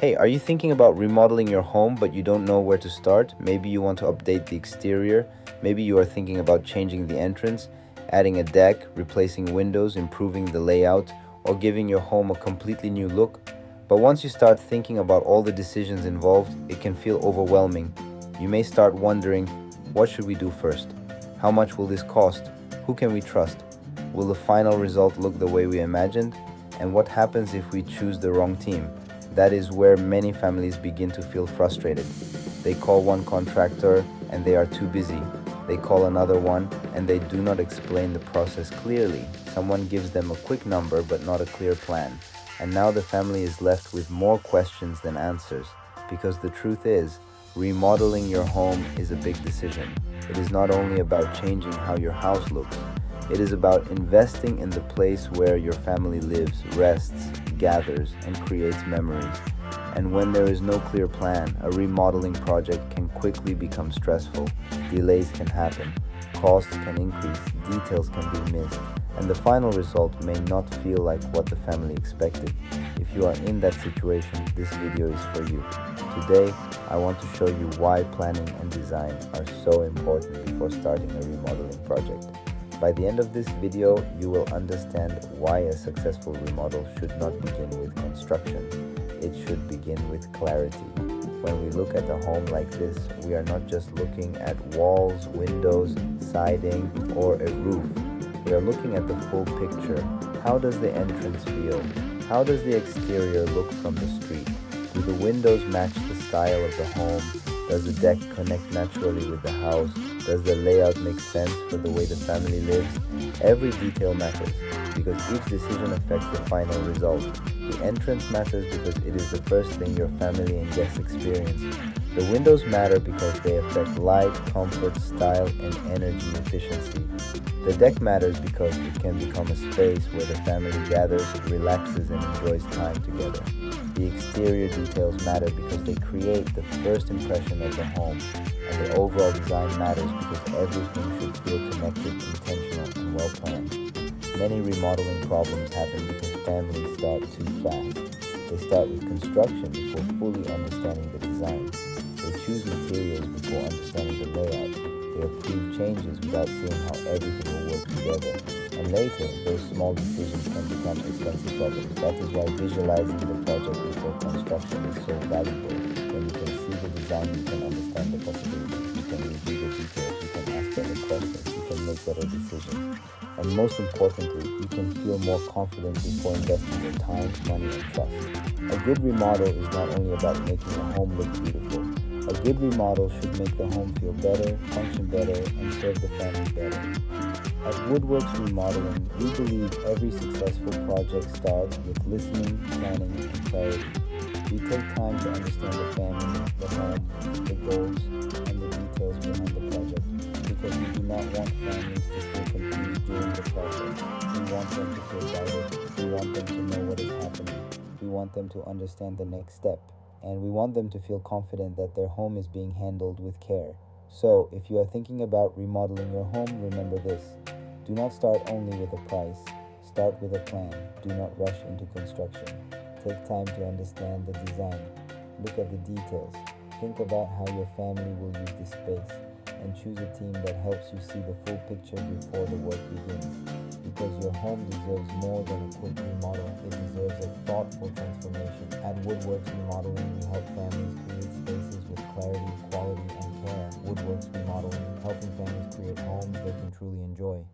Hey, are you thinking about remodeling your home but you don't know where to start? Maybe you want to update the exterior. Maybe you are thinking about changing the entrance, adding a deck, replacing windows, improving the layout, or giving your home a completely new look. But once you start thinking about all the decisions involved, it can feel overwhelming. You may start wondering, what should we do first? How much will this cost? Who can we trust? Will the final result look the way we imagined? And what happens if we choose the wrong team? That is where many families begin to feel frustrated. They call one contractor and they are too busy. They call another one and they do not explain the process clearly. Someone gives them a quick number but not a clear plan. And now the family is left with more questions than answers. Because the truth is, remodeling your home is a big decision. It is not only about changing how your house looks. It is about investing in the place where your family lives, rests, gathers, and creates memories. And when there is no clear plan, a remodeling project can quickly become stressful. Delays can happen, costs can increase, details can be missed, and the final result may not feel like what the family expected. If you are in that situation, this video is for you. Today, I want to show you why planning and design are so important before starting a remodeling project. By the end of this video, you will understand why a successful remodel should not begin with construction. It should begin with clarity. When we look at a home like this, we are not just looking at walls, windows, siding, or a roof. We are looking at the full picture. How does the entrance feel? How does the exterior look from the street? Do the windows match the style of the home? Does the deck connect naturally with the house? Does the layout make sense for the way the family lives? Every detail matters because each decision affects the final result. The entrance matters because it is the first thing your family and guests experience. The windows matter because they affect light, comfort, style, and energy efficiency. The deck matters because it can become a space where the family gathers, relaxes, and enjoys time together. The exterior details matter because they create the first impression of the home, and the overall design matters because everything should feel connected, intentional, and well planned. Many remodeling problems happen because families start too fast. They start with construction before fully understanding the design. They choose materials before understanding the layout. They approve changes without seeing how everything will work together. And later, those small decisions can become expensive problems. That is why visualizing the project before construction is so valuable. When you can see the design, you can understand the possibilities, you can review the details, you can ask better questions, you can make better decisions. And most importantly, you can feel more confident before investing your time, money, and trust. A good remodel is not only about making a home look beautiful. A good remodel should make the home feel better, function better, and serve the family better. At Woodworks Remodeling, we believe every successful project starts with listening, planning, and clarity. We take time to understand the family, the home, the goals, and the details behind the project because we do not want families to feel confused during the process. We want them to feel guided. We want them to know what is happening. We want them to understand the next step. And we want them to feel confident that their home is being handled with care. So, if you are thinking about remodeling your home, remember this. Do not start only with a price. Start with a plan. Do not rush into construction. Take time to understand the design. Look at the details. Think about how your family will use the space. And choose a team that helps you see the full picture before the work begins. Because your home deserves more than a quick remodel. It deserves a thoughtful transformation. At Woodworks Remodeling, we help families create spaces with clarity, quality, and care. Woodworks Remodeling, helping families create homes they can truly enjoy.